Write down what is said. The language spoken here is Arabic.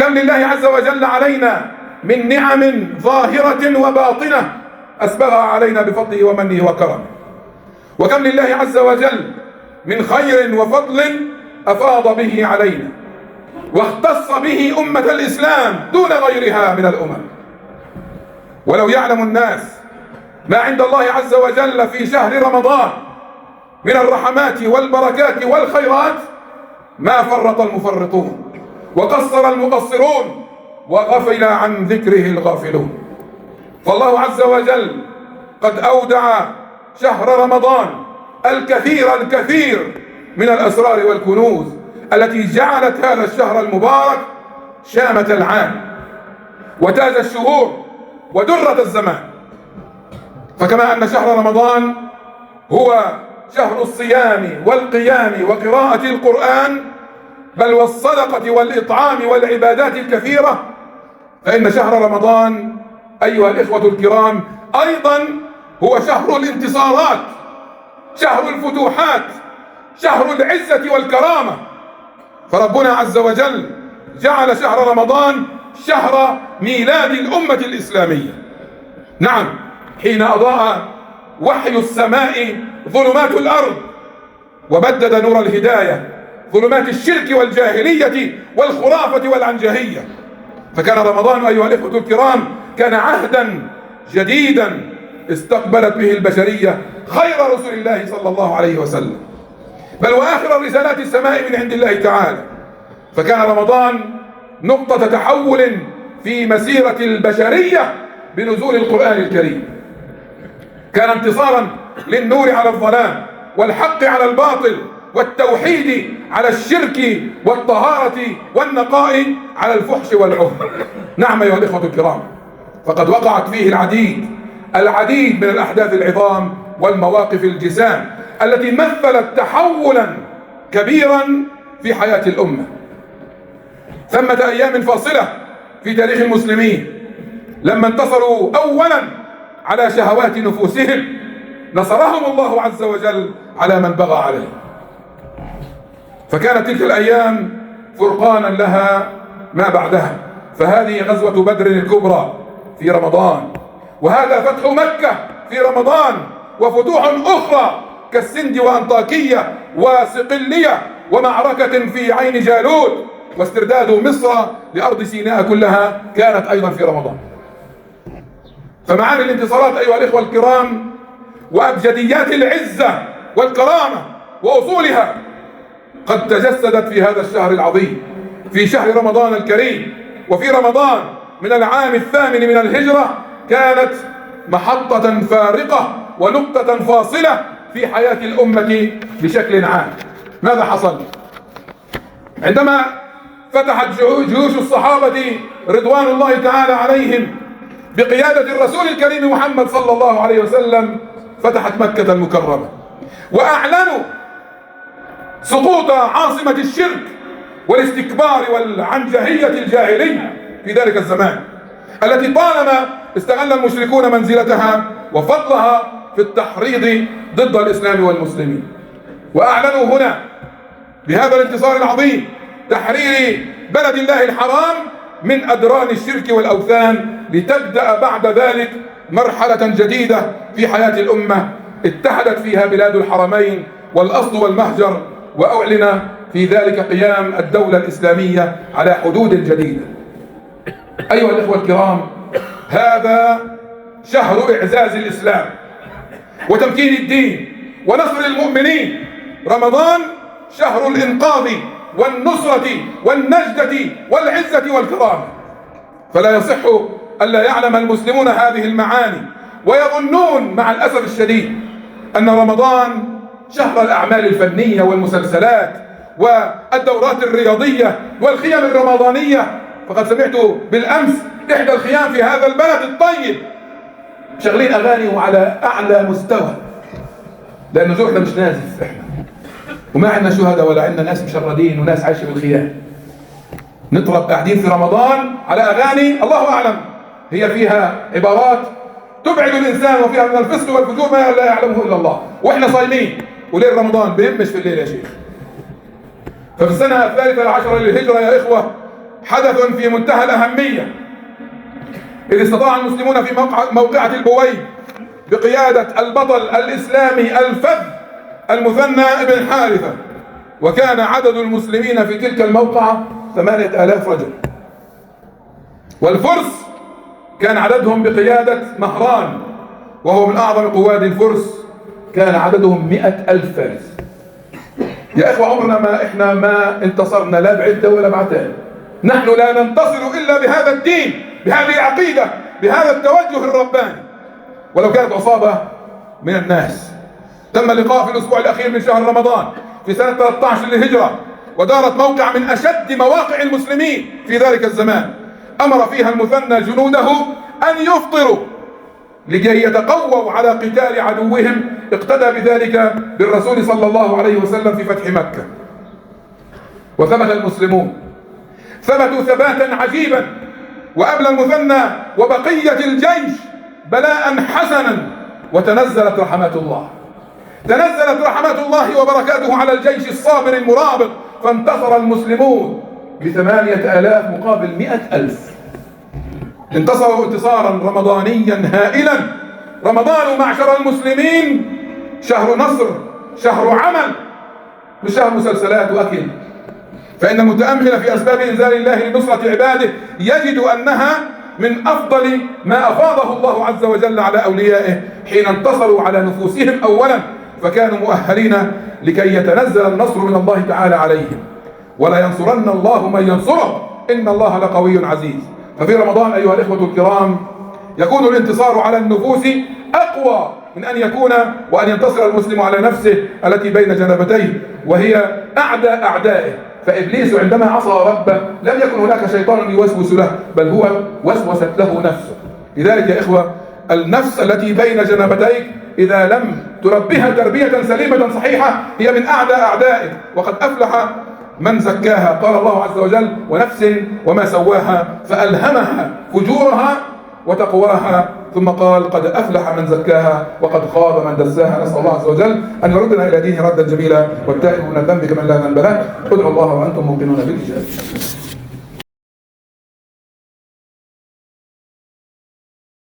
كم لله عز وجل علينا من نعم ظاهرة وباطنة أسبغها علينا بفضله ومنه وكرمه، وكم لله عز وجل من خير وفضل أفاض به علينا واختص به أمة الإسلام دون غيرها من الأمم. ولو يعلم الناس ما عند الله عز وجل في شهر رمضان من الرحمات والبركات والخيرات ما فرط المفرطون وقصر المقصرون وغفل عن ذكره الغافلون. فالله عز وجل قد أودع شهر رمضان الكثير من الأسرار والكنوز التي جعلت هذا الشهر المبارك شامة العام وتاج الشهور ودرة الزمان. فكما أن شهر رمضان هو شهر الصيام والقيام وقراءة القرآن بل والصدقة والإطعام والعبادات الكثيرة، فإن شهر رمضان أيها الإخوة الكرام أيضا هو شهر الانتصارات، شهر الفتوحات، شهر العزة والكرامة. فربنا عز وجل جعل شهر رمضان شهر ميلاد الأمة الإسلامية. نعم، حين أضاء وحي السماء ظلمات الأرض وبدد نور الهداية ظلمات الشرك والجاهلية والخرافة والعنجهية، فكان رمضان أيها الإخوة الكرام كان عهدا جديدا استقبلت به البشرية خير رسول الله صلى الله عليه وسلم، بل وآخر رسالات السماء من عند الله تعالى. فكان رمضان نقطة تحول في مسيرة البشرية بنزول القرآن الكريم، كان انتصارا للنور على الظلام والحق على الباطل والتوحيد على الشرك والطهارة والنقاء على الفحش والعهر. نعم أيها الإخوة الكرام، فقد وقعت فيه العديد من الأحداث العظام والمواقف الجسام التي مثلت تحولا كبيرا في حياة الأمة. ثمة أيام فاصلة في تاريخ المسلمين لما انتصروا أولا على شهوات نفوسهم نصرهم الله عز وجل على من بغى عليه، فكانت تلك الأيام فرقانا لها ما بعدها. فهذه غزوة بدر الكبرى في رمضان، وهذا فتح مكة في رمضان، وفتوح أخرى كالسند وأنطاكية وصقلية ومعركة في عين جالوت واسترداد مصر لأرض سيناء كلها كانت أيضا في رمضان. فمعاني الانتصارات أيها الإخوة الكرام وأبجديات العزة والكرامة وأصولها قد تجسدت في هذا الشهر العظيم، في شهر رمضان الكريم. وفي رمضان من العام 8 من الهجرة كانت محطة فارقة ونقطة فاصلة في حياة الأمة بشكل عام. ماذا حصل؟ عندما فتحت جيوش الصحابة رضوان الله تعالى عليهم بقيادة الرسول الكريم محمد صلى الله عليه وسلم فتحت مكة المكرمة، وأعلنوا سقوط عاصمة الشرك والاستكبار والعنجهية الجاهلية في ذلك الزمان، التي طالما استغل المشركون منزلتها وفضلها في التحريض ضد الإسلام والمسلمين. وأعلنوا هنا بهذا الانتصار العظيم تحرير بلد الله الحرام من أدران الشرك والأوثان، لتبدأ بعد ذلك مرحلة جديدة في حياة الأمة اتحدت فيها بلاد الحرمين والأصل والمهجر، وأعلن في ذلك قيام الدولة الإسلامية على حدود جديدة. أيها الإخوة الكرام، هذا شهر إعزاز الإسلام وتمكين الدين ونصر المؤمنين. رمضان شهر الإنقاذ والنصرة والنجدة والعزة والكرامة. فلا يصح ألا يعلم المسلمون هذه المعاني ويظنون مع الأسف الشديد أن رمضان شهر الأعمال الفنية والمسلسلات والدورات الرياضية والخيام الرمضانية. فقد سمعت بالأمس إحدى الخيام في هذا البلد الطيب شغلين أغاني وعلى أعلى مستوى، لأنه زوجنا مش نازف إحنا، وما عندنا شهداء ولا عندنا ناس مشردين وناس عايشة بالخيام. نطرب قاعدين في رمضان على أغاني الله أعلم هي فيها عبارات تبعد الإنسان وفيها من الفسق والفجور ما لا يعلمه إلا الله، وإحنا صايمين وليل رمضان بيهمش في الليل يا شيخ. ففي السنة 13 للهجرة يا إخوة حدث في منتهى الأهمية، إذ استطاع المسلمون في موقعة البويب بقيادة البطل الإسلامي الفذ المثنى بن حارثة، وكان عدد المسلمين في تلك الموقعة 8000 رجل، والفرس كان عددهم بقيادة مهران وهو من أعظم قواد الفرس، كان عددهم 100,000 فارس. يا إخوة، عمرنا إحنا ما انتصرنا لا بعدة ولا بعتان. نحن لا ننتصر إلا بهذا الدين، بهذه العقيدة، بهذا التوجه الرباني. ولو كانت عصابة من الناس. تم اللقاء في الأسبوع الأخير من شهر رمضان في سنة 13 للهجرة، ودارت موقع من أشد مواقع المسلمين في ذلك الزمان، أمر فيها المثنى جنوده أن يفطروا لكي يتقووا على قتال عدوهم، اقتدى بذلك بالرسول صلى الله عليه وسلم في فتح مكة. وثبت المسلمون، ثبتوا ثباتا عجيبا، وأبلى المثنى وبقية الجيش بلاء حسنا، وتنزلت رحمات الله، تنزلت رحمات الله وبركاته على الجيش الصابر المرابط، فانتصر المسلمون ب8,000 مقابل 100,000. انتصروا انتصارا رمضانيا هائلا. رمضان معشر المسلمين شهر نصر، شهر عمل، مش شهر مسلسلات وأكل. فإن المتأمل في أسباب إنزال الله لنصرة عباده يجد أنها من أفضل ما أفاضه الله عز وجل على أوليائه حين انتصروا على نفوسهم أولا، فكانوا مؤهلين لكي يتنزل النصر من الله تعالى عليهم. ولا ينصرن الله من ينصره إن الله لقوي عزيز. ففي رمضان أيها الإخوة الكرام يكون الانتصار على النفوس أقوى من أن يكون وأن ينتصر المسلم على نفسه التي بين جنبتيه وهي أعدى أعدائه. فإبليس عندما عصى ربه لم يكن هناك شيطان يوسوس له، بل هو وسوست له نفسه. لذلك يا إخوة، النفس التي بين جنبتيك إذا لم تربيها تربية سليمة صحيحة هي من أعدى أعدائك. وقد أفلح من زكاها، قال الله عز وجل: ونفس وما سواها فألهمها فجورها وتقواها، ثم قال: قد أفلح من زكاها وقد خاب من دساها. نسأل الله عز وجل أن يردنا إلى دينه ردا جميلا، والتائب من الذنب كمن لا ذنب له. ادعوا الله وأنتم موقنون بالإجابة.